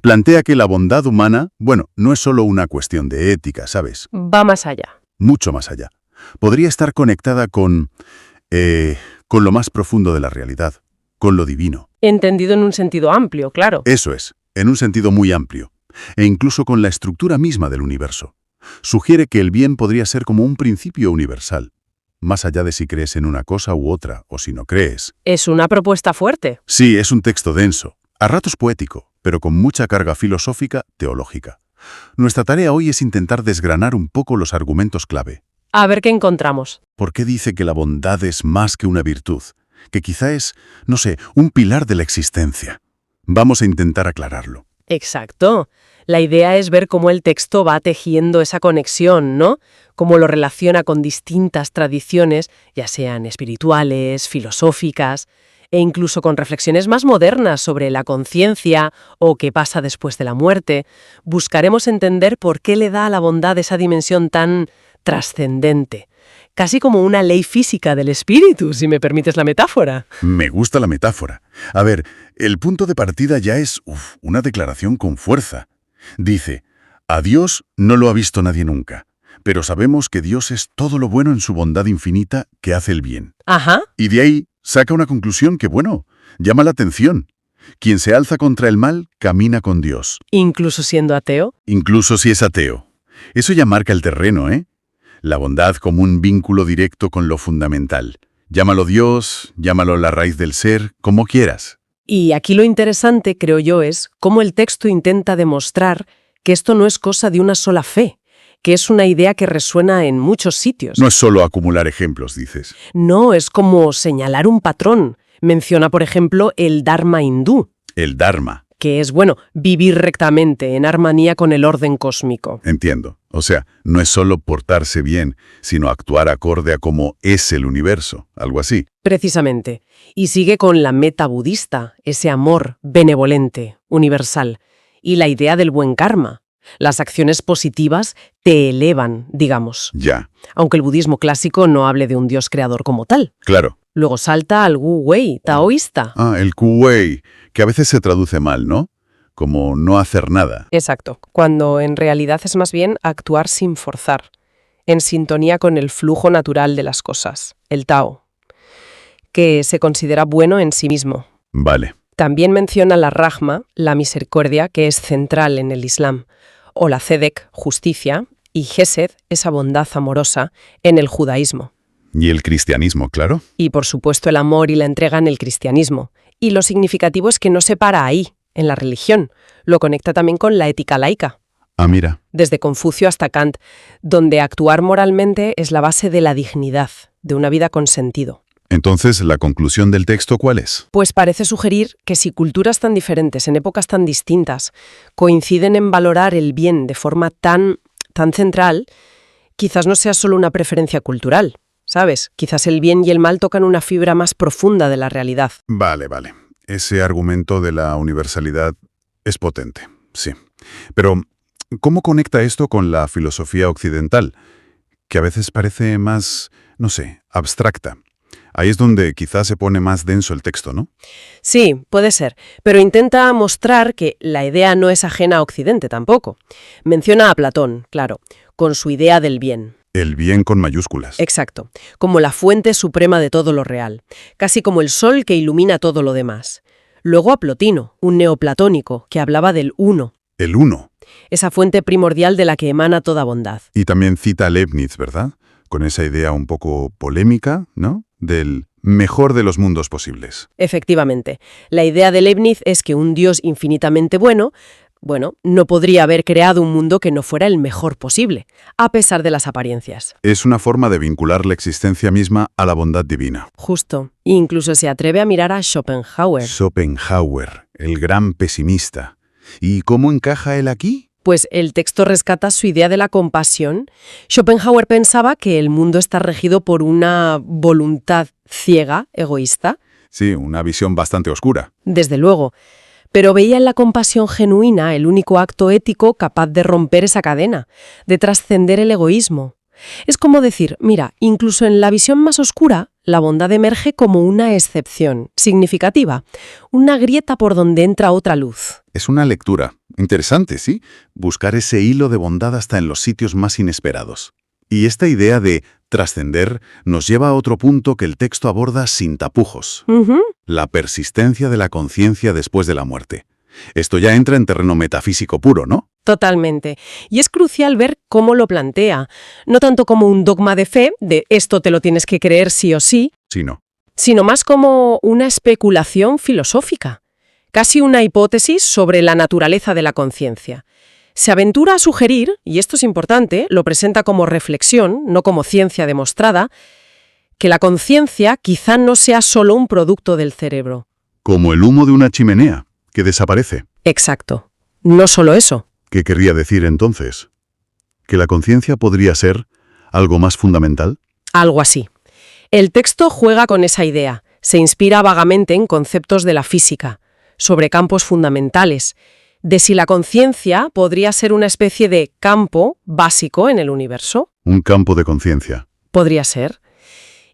Plantea que la bondad humana, bueno, no es solo una cuestión de ética, ¿sabes? Va más allá. Mucho más allá. Podría estar conectada con lo más profundo de la realidad, con lo divino. Entendido en un sentido amplio, claro. Eso es, en un sentido muy amplio, e incluso con la estructura misma del universo. Sugiere que el bien podría ser como un principio universal, más allá de si crees en una cosa u otra, o si no crees. Es una propuesta fuerte. Sí, es un texto denso, a ratos poético, pero con mucha carga filosófica, teológica. Nuestra tarea hoy es intentar desgranar un poco los argumentos clave. A ver qué encontramos. ¿Por qué dice que la bondad es más que una virtud? Que quizá es, no sé, un pilar de la existencia. Vamos a intentar aclararlo. Exacto. La idea es ver cómo el texto va tejiendo esa conexión, ¿no? Cómo lo relaciona con distintas tradiciones, ya sean espirituales, filosóficas, e incluso con reflexiones más modernas sobre la conciencia o qué pasa después de la muerte. Buscaremos entender por qué le da a la bondad esa dimensión tan trascendente. Casi como una ley física del espíritu, si me permites la metáfora. Me gusta la metáfora. A ver, el punto de partida ya es una declaración con fuerza. Dice, a Dios no lo ha visto nadie nunca, pero sabemos que Dios es todo lo bueno en su bondad infinita que hace el bien. Ajá. Y de ahí saca una conclusión que, llama la atención. Quien se alza contra el mal, camina con Dios. Incluso siendo ateo. Incluso si es ateo. Eso ya marca el terreno, ¿eh? La bondad como un vínculo directo con lo fundamental. Llámalo Dios, llámalo la raíz del ser, como quieras. Y aquí lo interesante, creo yo, es cómo el texto intenta demostrar que esto no es cosa de una sola fe, que es una idea que resuena en muchos sitios. No es solo acumular ejemplos, dices. No, es como señalar un patrón. Menciona, por ejemplo, el Dharma hindú. El Dharma. Que es, vivir rectamente, en armonía con el orden cósmico. Entiendo. O sea, no es solo portarse bien, sino actuar acorde a cómo es el universo, algo así. Precisamente. Y sigue con la meta budista, ese amor benevolente, universal, y la idea del buen karma. Las acciones positivas te elevan, digamos. Ya. Aunque el budismo clásico no hable de un dios creador como tal. Claro. Luego salta al Wu Wei, taoísta. El Ku Wei, que a veces se traduce mal, ¿no? Como no hacer nada. Exacto, cuando en realidad es más bien actuar sin forzar, en sintonía con el flujo natural de las cosas, el Tao, que se considera bueno en sí mismo. Vale. También menciona la Rahma, la misericordia, que es central en el Islam, o la Tzedek, justicia, y Gesed, esa bondad amorosa, en el judaísmo. Y el cristianismo, claro. Y por supuesto el amor y la entrega en el cristianismo. Y lo significativo es que no se para ahí, en la religión. Lo conecta también con la ética laica. Ah, mira. Desde Confucio hasta Kant, donde actuar moralmente es la base de la dignidad, de una vida con sentido. Entonces, ¿la conclusión del texto cuál es? Pues parece sugerir que si culturas tan diferentes, en épocas tan distintas, coinciden en valorar el bien de forma tan central, quizás no sea solo una preferencia cultural, ¿sabes? Quizás el bien y el mal tocan una fibra más profunda de la realidad. Vale. Ese argumento de la universalidad es potente, sí. Pero, ¿cómo conecta esto con la filosofía occidental? Que a veces parece más, abstracta. Ahí es donde quizás se pone más denso el texto, ¿no? Sí, puede ser, pero intenta mostrar que la idea no es ajena a Occidente tampoco. Menciona a Platón, claro, con su idea del bien. El bien con mayúsculas. Exacto, como la fuente suprema de todo lo real, casi como el sol que ilumina todo lo demás. Luego a Plotino, un neoplatónico, que hablaba del uno. El uno. Esa fuente primordial de la que emana toda bondad. Y también cita a Leibniz, ¿verdad? Con esa idea un poco polémica, ¿no? Del mejor de los mundos posibles. Efectivamente. La idea de Leibniz es que un Dios infinitamente bueno, no podría haber creado un mundo que no fuera el mejor posible, a pesar de las apariencias. Es una forma de vincular la existencia misma a la bondad divina. Justo. Incluso se atreve a mirar a Schopenhauer. Schopenhauer, el gran pesimista. ¿Y cómo encaja él aquí? Pues el texto rescata su idea de la compasión. Schopenhauer pensaba que el mundo está regido por una voluntad ciega, egoísta. Sí, una visión bastante oscura. Desde luego. Pero veía en la compasión genuina el único acto ético capaz de romper esa cadena, de trascender el egoísmo. Es como decir, mira, incluso en la visión más oscura, la bondad emerge como una excepción significativa, una grieta por donde entra otra luz. Es una lectura, Interesante, ¿sí? Buscar ese hilo de bondad hasta en los sitios más inesperados. Y esta idea de trascender nos lleva a otro punto que el texto aborda sin tapujos. Ujú. La persistencia de la conciencia después de la muerte. Esto ya entra en terreno metafísico puro, ¿no? Totalmente. Y es crucial ver cómo lo plantea, no tanto como un dogma de fe, de esto te lo tienes que creer sí o sí, Sí, no. sino más como una especulación filosófica, casi una hipótesis sobre la naturaleza de la conciencia. Se aventura a sugerir, y esto es importante, lo presenta como reflexión, no como ciencia demostrada, que la conciencia quizá no sea solo un producto del cerebro. Como el humo de una chimenea, que desaparece. Exacto. No solo eso. ¿Qué querría decir entonces? ¿Que la conciencia podría ser algo más fundamental? Algo así. El texto juega con esa idea, se inspira vagamente en conceptos de la física, sobre campos fundamentales, de si la conciencia podría ser una especie de campo básico en el universo. Un campo de conciencia. Podría ser.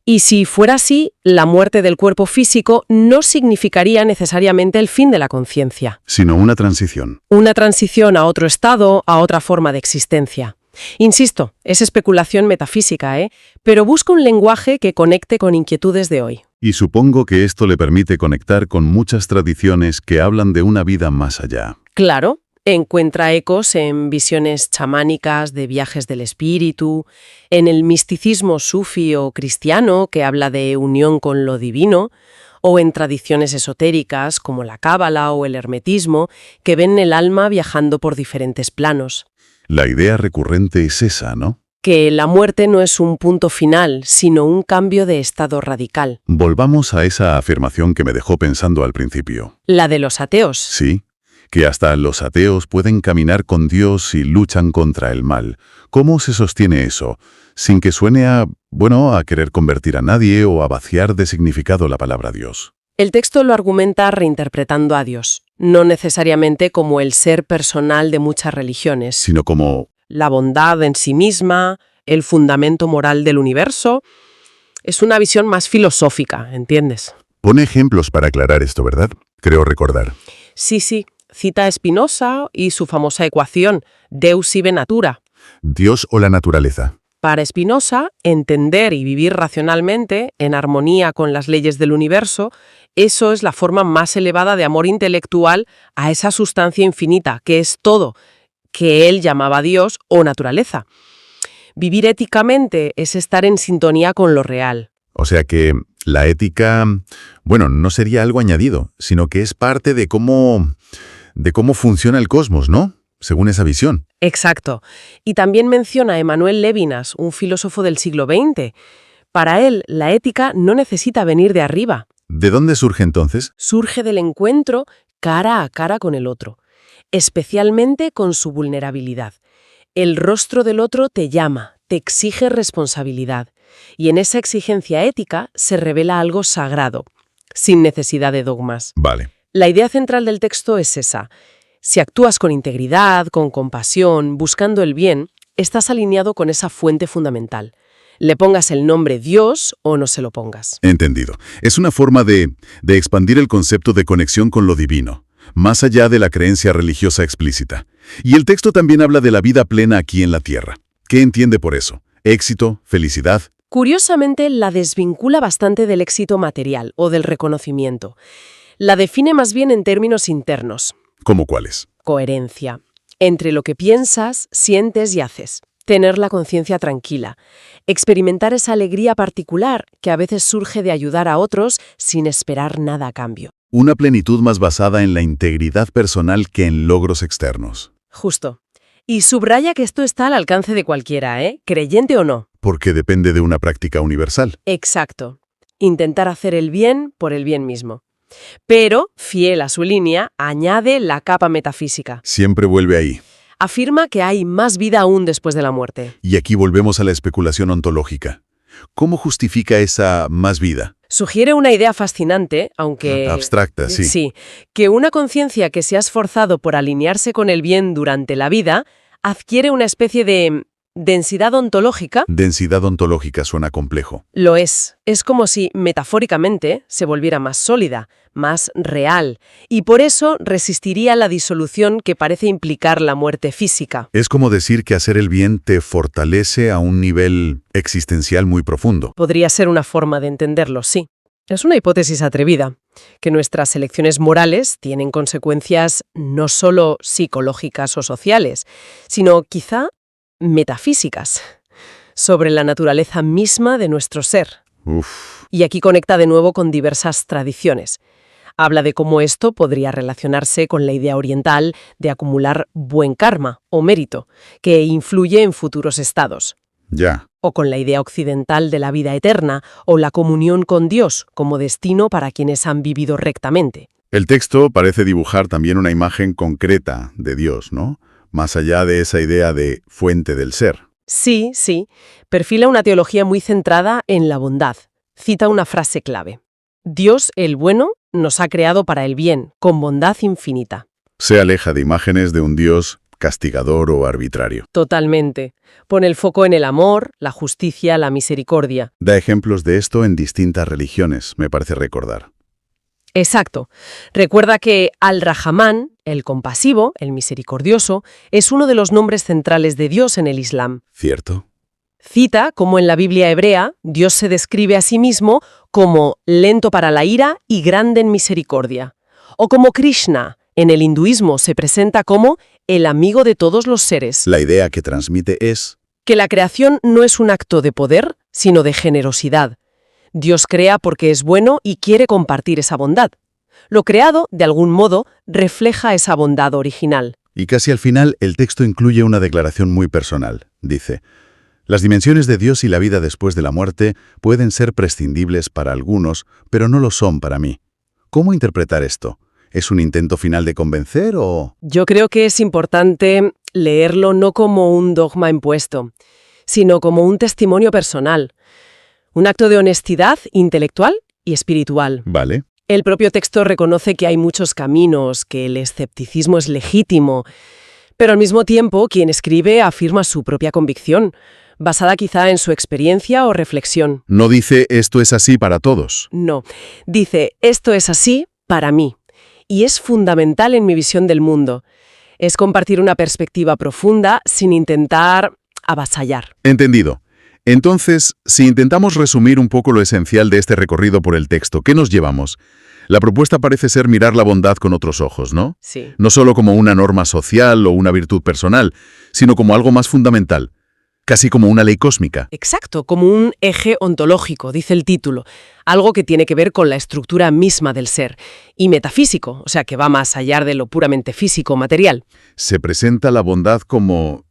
Y si fuera así, la muerte del cuerpo físico no significaría necesariamente el fin de la conciencia. Sino una transición. Una transición a otro estado, a otra forma de existencia. Insisto, es especulación metafísica, pero busca un lenguaje que conecte con inquietudes de hoy. Y supongo que esto le permite conectar con muchas tradiciones que hablan de una vida más allá. Claro, encuentra ecos en visiones chamánicas de viajes del espíritu, en el misticismo sufi o cristiano que habla de unión con lo divino, o en tradiciones esotéricas como la cábala o el hermetismo que ven el alma viajando por diferentes planos. La idea recurrente es esa, ¿no? Que la muerte no es un punto final, sino un cambio de estado radical. Volvamos a esa afirmación que me dejó pensando al principio. La de los ateos. Sí, que hasta los ateos pueden caminar con Dios y luchan contra el mal. ¿Cómo se sostiene eso? Sin que suene a querer convertir a nadie o a vaciar de significado la palabra Dios. El texto lo argumenta reinterpretando a Dios, no necesariamente como el ser personal de muchas religiones, Sino como la bondad en sí misma, el fundamento moral del universo. Es una visión más filosófica, ¿entiendes? pone ejemplos para aclarar esto, ¿verdad? Creo recordar. Sí, cita a Spinoza y su famosa ecuación, Deus sive natura. Dios o la naturaleza. Para Spinoza, entender y vivir racionalmente, en armonía con las leyes del universo, eso es la forma más elevada de amor intelectual a esa sustancia infinita, que es todo, que él llamaba Dios o naturaleza. Vivir éticamente es estar en sintonía con lo real. O sea que la ética, no sería algo añadido, sino que es parte de cómo funciona el cosmos, ¿no? Según esa visión. Exacto. Y también menciona a Emmanuel Levinas, un filósofo del siglo XX. Para él, la ética no necesita venir de arriba. ¿De dónde surge entonces? Surge del encuentro cara a cara con el otro, especialmente con su vulnerabilidad. El rostro del otro te llama, te exige responsabilidad. Y en esa exigencia ética se revela algo sagrado, sin necesidad de dogmas. Vale. La idea central del texto es esa. Si actúas con integridad, con compasión, buscando el bien, estás alineado con esa fuente fundamental. Le pongas el nombre Dios o no se lo pongas. Entendido. Es una forma de expandir el concepto de conexión con lo divino, más allá de la creencia religiosa explícita. Y el texto también habla de la vida plena aquí en la tierra. ¿Qué entiende por eso? Éxito, felicidad. Curiosamente, la desvincula bastante del éxito material o del reconocimiento. La define más bien en términos internos. ¿Cómo cuáles? Coherencia. Entre lo que piensas, sientes y haces. Tener la conciencia tranquila. Experimentar esa alegría particular que a veces surge de ayudar a otros sin esperar nada a cambio. Una plenitud más basada en la integridad personal que en logros externos. Justo. Y subraya que esto está al alcance de cualquiera, creyente o no. Porque depende de una práctica universal. Exacto. Intentar hacer el bien por el bien mismo. Pero, fiel a su línea, añade la capa metafísica. Siempre vuelve ahí. Afirma que hay más vida aún después de la muerte. Y aquí volvemos a la especulación ontológica. ¿Cómo justifica esa más vida? Sugiere una idea fascinante, aunque... Abstracta, sí. Sí, que una conciencia que se ha esforzado por alinearse con el bien durante la vida adquiere una especie de Densidad ontológica Densidad ontológica suena complejo. lo es. Es como si, metafóricamente, se volviera más sólida, más real, y por eso resistiría la disolución que parece implicar la muerte física. Es como decir que hacer el bien te fortalece a un nivel existencial muy profundo. Podría ser una forma de entenderlo, sí. Es una hipótesis atrevida, que nuestras elecciones morales tienen consecuencias no solo psicológicas o sociales, sino quizá metafísicas, sobre la naturaleza misma de nuestro ser. Uf, Y aquí conecta de nuevo con diversas tradiciones. Habla de cómo esto podría relacionarse con la idea oriental de acumular buen karma o mérito, que influye en futuros estados. ya. O con la idea occidental de la vida eterna o la comunión con Dios como destino para quienes han vivido rectamente. El texto parece dibujar también una imagen concreta de Dios, ¿no? Más allá de esa idea de fuente del ser. Sí, sí, perfila una teología muy centrada en la bondad. Cita una frase clave. Dios, el bueno, nos ha creado para el bien, con bondad infinita. Se aleja de imágenes de un Dios castigador o arbitrario. Totalmente. Pone el foco en el amor, la justicia, la misericordia. Da ejemplos de esto en distintas religiones, me parece recordar. Exacto. Recuerda que Al-Rahman, el compasivo, el misericordioso, es uno de los nombres centrales de Dios en el Islam. ¿Cierto? Cita cómo en la Biblia hebrea Dios se describe a sí mismo como lento para la ira y grande en misericordia. O como Krishna, en el hinduismo, se presenta como el amigo de todos los seres. La idea que transmite es: Que la creación no es un acto de poder, sino de generosidad. Dios crea porque es bueno y quiere compartir esa bondad. Lo creado, de algún modo, refleja esa bondad original. y casi al final el texto incluye una declaración muy personal. Dice: las dimensiones de Dios y la vida después de la muerte pueden ser prescindibles para algunos, pero no lo son para mí. ¿Cómo interpretar esto? ¿Es un intento final de convencer o...? Yo creo que es importante leerlo no como un dogma impuesto, sino como un testimonio personal, un acto de honestidad intelectual y espiritual. Vale. El propio texto reconoce que hay muchos caminos, que el escepticismo es legítimo, pero al mismo tiempo quien escribe afirma su propia convicción, basada quizá en su experiencia o reflexión. No dice esto es así para todos. No, dice, esto es así para mí, y es fundamental en mi visión del mundo. Es compartir una perspectiva profunda sin intentar avasallar. Entendido. Entonces, si intentamos resumir un poco lo esencial de este recorrido por el texto, ¿qué nos llevamos? La propuesta parece ser mirar la bondad con otros ojos, ¿no? Sí. No solo como una norma social o una virtud personal, sino como algo más fundamental, casi como una ley cósmica. Exacto, como un eje ontológico, dice el título, algo que tiene que ver con la estructura misma del ser, y metafísico, o sea, que va más allá de lo puramente físico, material. Se presenta la bondad como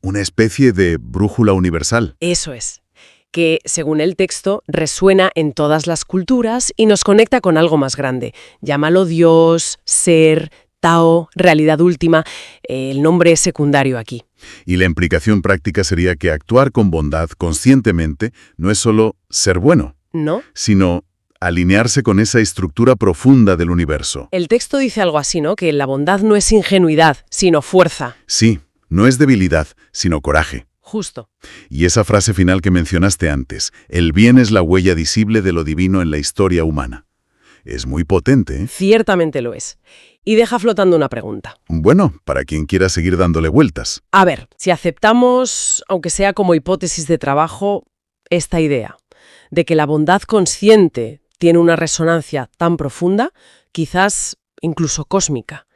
una especie de brújula universal. Eso es, que, según el texto, resuena en todas las culturas y nos conecta con algo más grande. Llámalo Dios, ser, Tao, realidad última, el nombre es secundario aquí. Y la implicación práctica sería que actuar con bondad conscientemente no es solo ser bueno, ¿No? sino alinearse con esa estructura profunda del universo. El texto dice algo así, ¿no? Que la bondad no es ingenuidad, sino fuerza. Sí, no es debilidad, sino coraje. Justo. Y esa frase final que mencionaste antes, el bien es la huella visible de lo divino en la historia humana. Es muy potente, ¿eh? Ciertamente lo es. Y deja flotando una pregunta. Bueno, para quien quiera seguir dándole vueltas. A ver, si aceptamos, aunque sea como hipótesis de trabajo, esta idea de que la bondad consciente tiene una resonancia tan profunda, quizás incluso cósmica,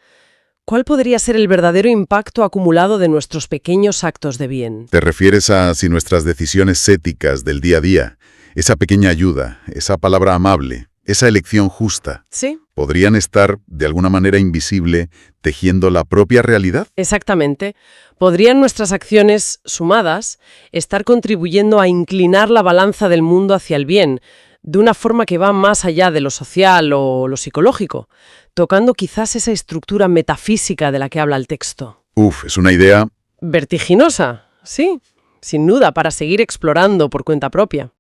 ¿cuál podría ser el verdadero impacto acumulado de nuestros pequeños actos de bien? ¿Te refieres a si nuestras decisiones éticas del día a día, esa pequeña ayuda, esa palabra amable, esa elección justa, Sí, podrían estar, de alguna manera invisible, tejiendo la propia realidad? exactamente. ¿Podrían nuestras acciones sumadas estar contribuyendo a inclinar la balanza del mundo hacia el bien, de una forma que va más allá de lo social o lo psicológico, tocando quizás esa estructura metafísica de la que habla el texto? Es una idea. Vertiginosa, sí, sin duda, para seguir explorando por cuenta propia.